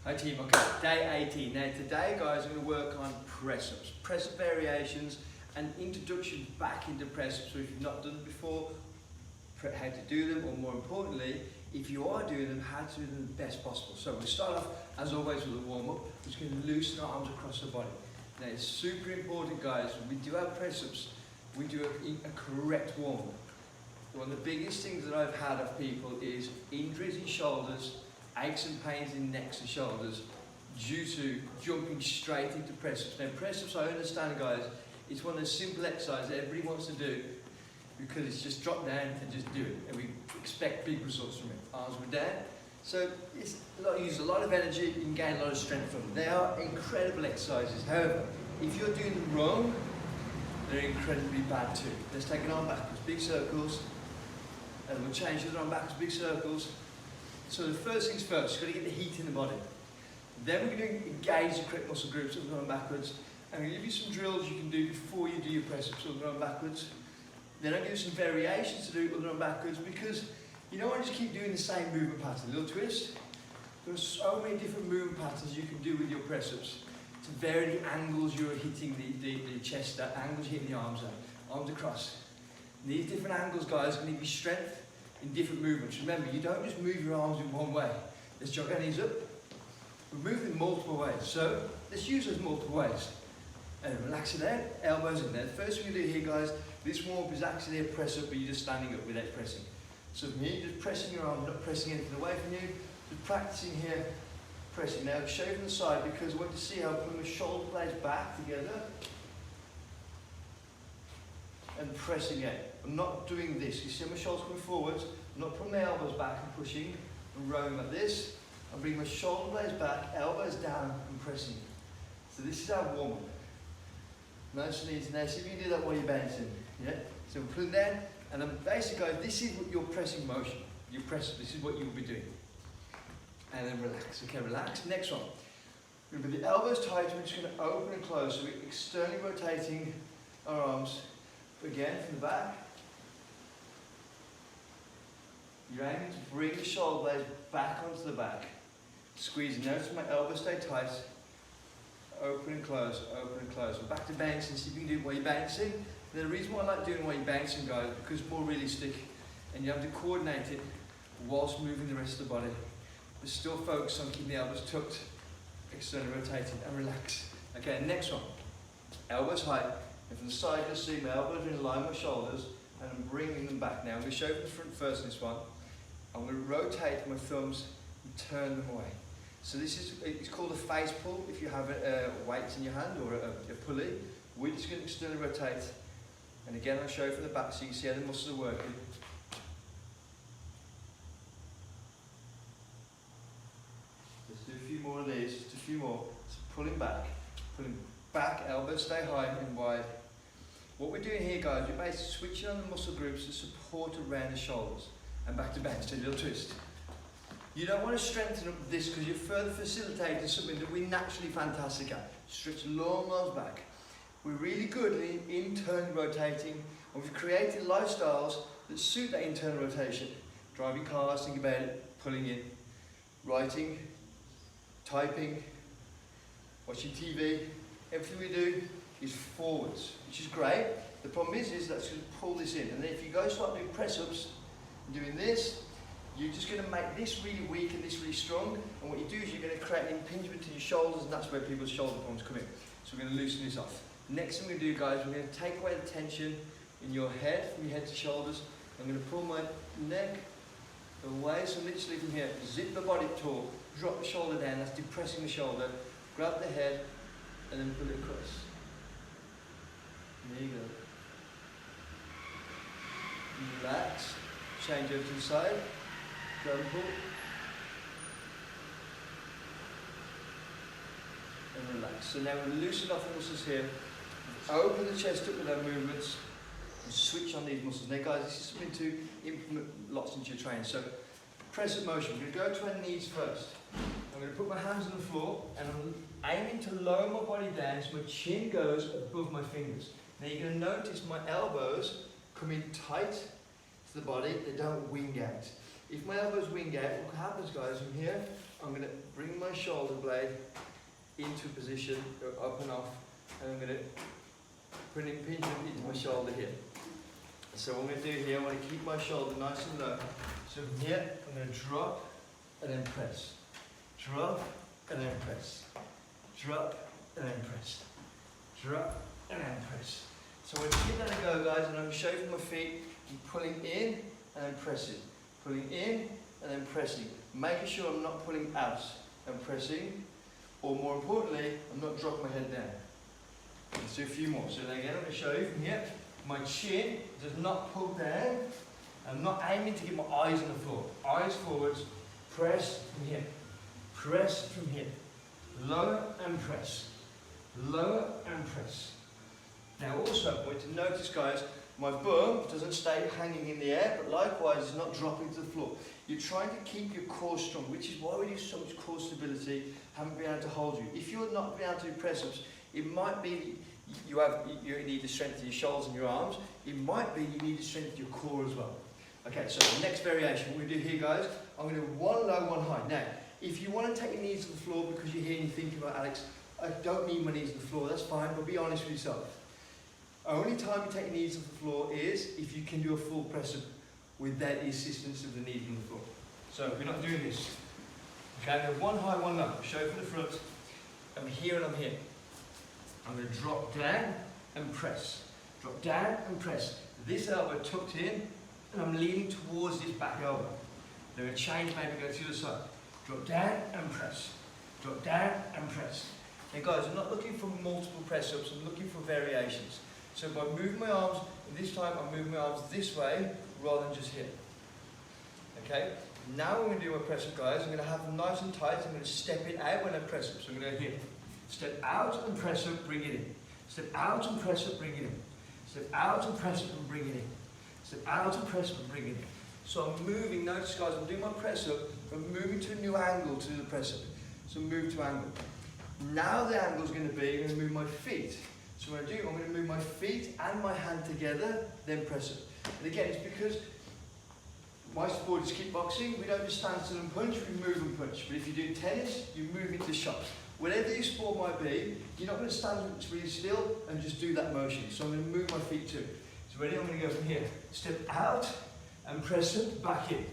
Hi team, okay, day 18. Now today guys, I'm going to work on press-ups, press-up variations and introduction back into press-ups. So if you've not done it before, how to do them, or more importantly, if you are doing them, how to do them the best possible. So we'll start off, as always, with a warm-up. We're just going to loosen our arms across the body. Now it's super important guys, when we do our press-ups, we do a correct warm-up. One of the biggest things that I've had of people is injuries in shoulders, aches and pains in necks and shoulders due to jumping straight into press-ups. Now press-ups, I understand guys, it's one of those simple exercises that everybody wants to do because it's just drop down and just do it, and we expect big results from it. Arms were down, so it's use a lot of energy, you can gain a lot of strength from them. They are incredible exercises. However, if you're doing them wrong, they're incredibly bad too. Let's take an arm backwards, big circles, and we'll change the other arm backwards, big circles. So the first things first, you've got to get the heat in the body. Then we're going to engage the correct muscle groups, so we're going backwards. I'm going to give you some drills you can do before you do your press-ups, so we're going backwards. Then I'll give you some variations to do other and backwards, because you don't want to just keep doing the same movement pattern. A little twist. There's so many different movement patterns you can do with your press-ups to vary the angles you're hitting the chest at, angles you're hitting the arms at, arms across. And these different angles, guys, are going to give you strength in different movements. Remember, you don't just move your arms in one way. Let's jog our knees up. We're moving multiple ways. So let's use those multiple ways. And relax it out, elbows in there. The first thing we do here, guys, this warm-up is actually a press-up, but you're just standing up without pressing. So from here, just pressing your arm, not pressing anything away from you. Just practicing here, pressing. Now, show from the side, because I want to see how I put my shoulder blades back together and pressing out. I'm not doing this. You see my shoulders coming forwards. I'm not putting my elbows back and pushing and rowing like this. I'm bringing my shoulder blades back, elbows down and pressing. So this is our warm-up. Nice and easy. Now see if you can do that while you're bouncing. Yeah? So we're putting down, and then basically this is what your pressing motion. Your press, this is what you'll be doing. And then relax. Okay, relax. Next one. We're going to put the elbows tight, we're just going to open and close. So we're externally rotating our arms. Again, from the back. You're aiming to bring the shoulder blades back onto the back. Squeezing. Notice my elbows stay tight. Open and close, open and close. We're back to bouncing, see if you can do it while you're bouncing. And the reason why I like doing it while you're bouncing, guys, because it's more realistic and you have to coordinate it whilst moving the rest of the body. But still focus on keeping the elbows tucked, externally rotating, and relax. Okay, next one. Elbows high. And from the side, you'll see my elbows are in line with my shoulders, and I'm bringing them back now. I'm going to show you from the front first in this one. I'm going to rotate my thumbs and turn them away. So this is, it's called a face pull if you have a weight in your hand or a pulley. We're just going to externally rotate. And again, I'll show you from the back so you can see how the muscles are working. Let's do a few more of these, just a few more. So pulling back, elbows stay high and wide. What we're doing here, guys, we're basically switching on the muscle groups to support around the shoulders. And back to bench, so a little twist. You don't want to strengthen up this because you're further facilitating something that we're naturally fantastic at. Stretch long arms back. We're really good at internally rotating, and we've created lifestyles that suit that internal rotation. Driving cars, think about it, pulling in, writing, typing, watching TV. Everything we do is forwards, which is great. The problem is let's just pull this in. And then if you go start doing press-ups and doing this, you're just going to make this really weak and this really strong, and what you do is you're going to create an impingement in your shoulders, and that's where people's shoulder problems come in. So we're going to loosen this off. Next thing we're going to do, guys, we're going to take away the tension in your head, from your head to shoulders. I'm going to pull my neck away, so literally from here, zip the body taut, drop the shoulder down, that's depressing the shoulder, grab the head, and then pull it across. There you go. Relax, change over to the side. Grab and pull. And relax. So now we loosen off the muscles here. Open the chest up with our movements. And switch on these muscles. Now guys, this is something to implement lots into your training. So press-up motion. We're going to go to our knees first. I'm going to put my hands on the floor and I'm aiming to lower my body down so my chin goes above my fingers. Now you're going to notice my elbows come in tight to the body, they don't wing out. If my elbows wing out, what happens, guys, from here, I'm going to bring my shoulder blade into position, go up and off, and I'm going to put it pinch into my shoulder here. So what I'm going to do here, I want to keep my shoulder nice and low. So from here, I'm going to drop and then press. Drop and then press. Drop and then press. Drop and then press. So I'm going to give that a go, guys, and I'm going to show you from my feet. I'm pulling in and then pressing. Pulling in and then pressing. Making sure I'm not pulling out and pressing. Or more importantly, I'm not dropping my head down. Let's do a few more. So then again, I'm going to show you from here. My chin does not pull down. I'm not aiming to get my eyes on the floor. Eyes forwards. Press from here. Press from here. Lower and press. Lower and press. Now also, I want you to notice, guys, my bum doesn't stay hanging in the air, but likewise it's not dropping to the floor. You're trying to keep your core strong, which is why we do so much core stability, haven't been able to hold you. If you're not being able to do press-ups, it might be you need to strengthen your shoulders and your arms. It might be you need to strengthen your core as well. Okay, so the next variation, what we do here, guys, I'm going to do one low, one high. Now, if you want to take your knees to the floor because you're here and you're thinking about, Alex, I don't need my knees to the floor, that's fine, but be honest with yourself. Only time you take your knees off the floor is if you can do a full press-up without the assistance of the knees on the floor. So we're not doing this. Okay, I'm one high, one low. Show from the front. I'm here and I'm here. I'm going to drop down and press. Drop down and press. This elbow tucked in, and I'm leaning towards this back elbow. Then I'm going to change, maybe go to the other side. Drop down and press. Drop down and press. Now guys, I'm not looking for multiple press-ups, I'm looking for variations. So by moving my arms, and this time I'm moving my arms this way rather than just here. Okay? Now I'm going to do my press-up, guys. I'm going to have them nice and tight. I'm going to step it out when I press up. So I'm going to go here. Step out and press up, bring it in. Step out and press up, bring it in. Step out and press up and bring it in. Step out and press up and bring it in. So I'm moving, notice guys, I'm doing my press up, I'm moving to a new angle to do the press up. So move to angle. Now the angle is going to be, I'm going to move my feet. So what I do, I'm going to move my feet and my hand together, then press up. And again, it's because my sport is kickboxing, we don't just stand still and punch, we move and punch. But if you do tennis, you move into shots. Whatever your sport might be, you're not going to stand really still and just do that motion. So I'm going to move my feet too. So ready, I'm going to go from here. Step out and press it, back in.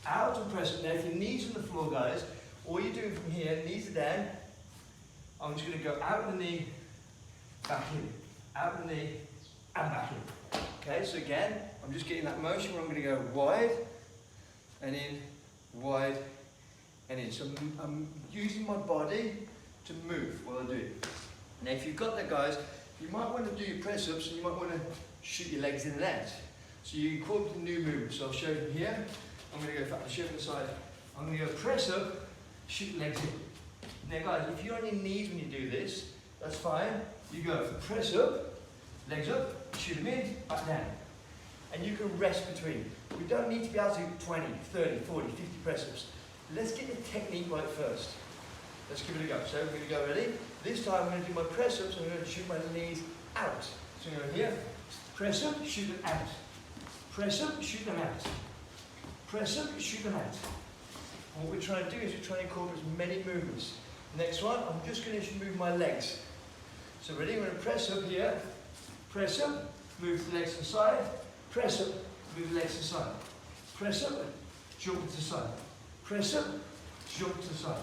Out and press it. Now if your knees on the floor, guys, all you're doing from here, knees are down, I'm just going to go out the knee, back in, out the knee, and back in. Okay, so again, I'm just getting that motion where I'm going to go wide, and in, wide, and in. So I'm using my body to move while I do it. Now if you've got that, guys, you might want to do your press-ups, and you might want to shoot your legs in and out. So you incorporate the new movement. So I'll show you from here, I'm going to go, I'll show you from the side. I'm going to go press up, shoot legs in. Now guys, if you're on your knees when you do this, that's fine. You go press up, legs up, shoot them in, back down. And you can rest between. We don't need to be able to do 20, 30, 40, 50 press-ups. Let's get the technique right first. Let's give it a go. So we're going to go ready. This time I'm going to do my press-ups, I'm going to shoot my knees out. So I'm going to go here, press up, shoot them out. Press up, shoot them out. Press up, shoot them out. And what we're trying to do is we're trying to incorporate as many movements. Next one, I'm just going to move my legs. So ready, I'm going to press up here, press up, move the legs to the side, press up, move the legs to the side, press up, jump to the side, press up, jump to the side.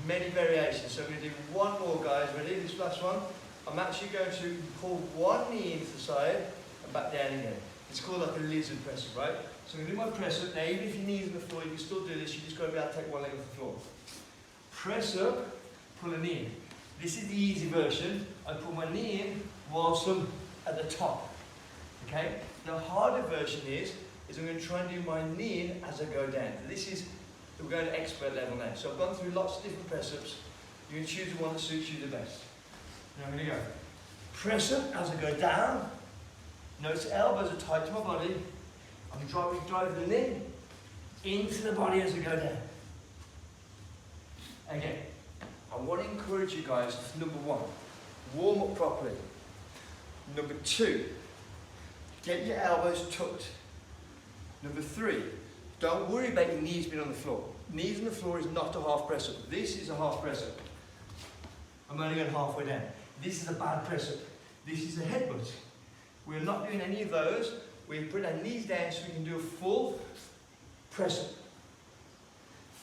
Many variations, so I'm going to do one more, guys, ready, this last one. I'm actually going to pull one knee into the side and back down again. It's called like a lizard press up, right? So I'm going to do my press up. Now even if your knee's on the floor, you can still do this, you just got to be able to take one leg off the floor. Press up, pull a knee in. This is the easy version. I pull my knee in whilst I'm at the top. Okay? The harder version is I'm going to try and do my knee in as I go down. This is, we're going to expert level now. So I've gone through lots of different press ups. You can choose the one that suits you the best. Now I'm going to go. Press up as I go down. Notice the elbows are tight to my body. I'm driving the knee into the body as I go down. Again, I want to encourage you guys, number one, warm up properly. Number two, get your elbows tucked. Number three, Don't worry about your knees being on the floor. Knees on the floor is not a half press up. This is a half press up. I'm only going halfway down. This is a bad press up. This is a headbutt. We're not doing any of those. We put our knees down so we can do a full press up.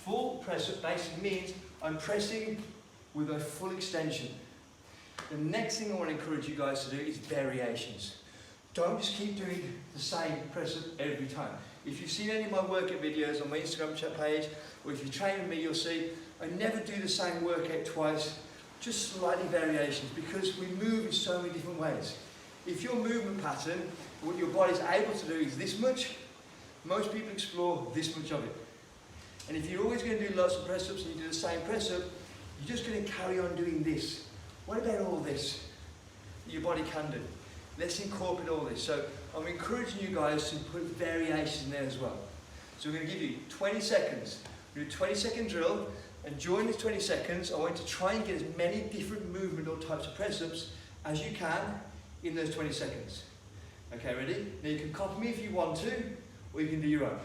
Full press up basically means I'm pressing with a full extension. The next thing I want to encourage you guys to do is variations. Don't just keep doing the same press up every time. If you've seen any of my workout videos on my Instagram chat page, or if you train with me, you'll see I never do the same workout twice, just slightly variations, because we move in so many different ways. If your movement pattern, what your body's able to do is this much, most people explore this much of it. And if you're always going to do lots of press-ups and you do the same press-up, you're just going to carry on doing this. What about all this that your body can do? Let's incorporate all this. So I'm encouraging you guys to put variations in there as well. So we're going to give you 20 seconds. We're going to do a 20-second drill, and during this 20 seconds, I want you to try and get as many different movement or types of press-ups as you can in those 20 seconds. Okay, ready? Now you can copy me if you want to, or you can do your own.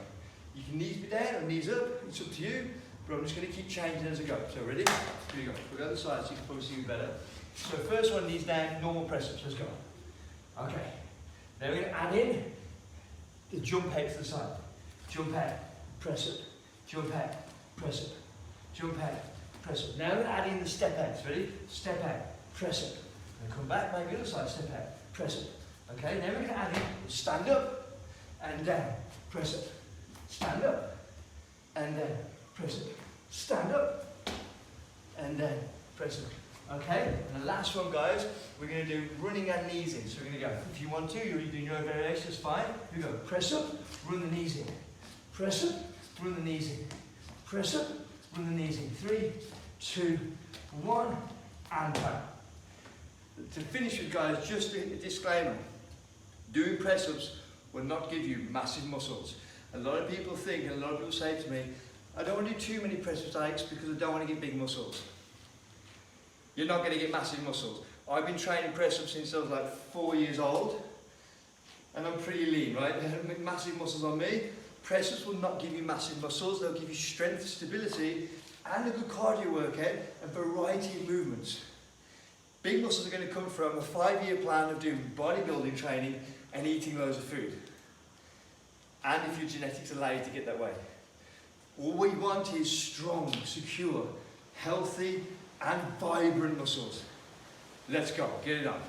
You can knees be down or knees up, it's up to you, but I'm just going to keep changing as I go. So ready? Here we go. We'll go to the side so you can probably see me better. So first one, knees down, normal press-ups, let's go. Okay, now we're going to add in the jump out to the side. Jump out, press up, jump out, press up, jump out, press up. Now we're going to add in the step outs, ready? Step out, press up. And come back, maybe other side, step out, press up. Okay, now we're going to add in stand up and down, press up. Stand up and then press up. Stand up and then press up. Okay, and the last one, guys, we're going to do running our knees in. So we're going to go, if you want to, you're doing your own variations, fine. We go press up, run the knees in. Press up, run the knees in. Press up, run the knees in. 3, 2, 1, and back. To finish with, guys, just a disclaimer. Doing press-ups will not give you massive muscles. A lot of people think, and a lot of people say to me, I don't want to do too many press-ups, Alex, because I don't want to get big muscles. You're not going to get massive muscles. I've been training press-ups since I was like 4 years old, and I'm pretty lean, right? They haven't got massive muscles on me. Press-ups will not give you massive muscles. They'll give you strength, stability, and a good cardio workout, and variety of movements. Big muscles are going to come from a 5-year plan of doing bodybuilding training and eating loads of food. And if your genetics allow you to get that way. All we want is strong, secure, healthy, and vibrant muscles. Let's go, get it on.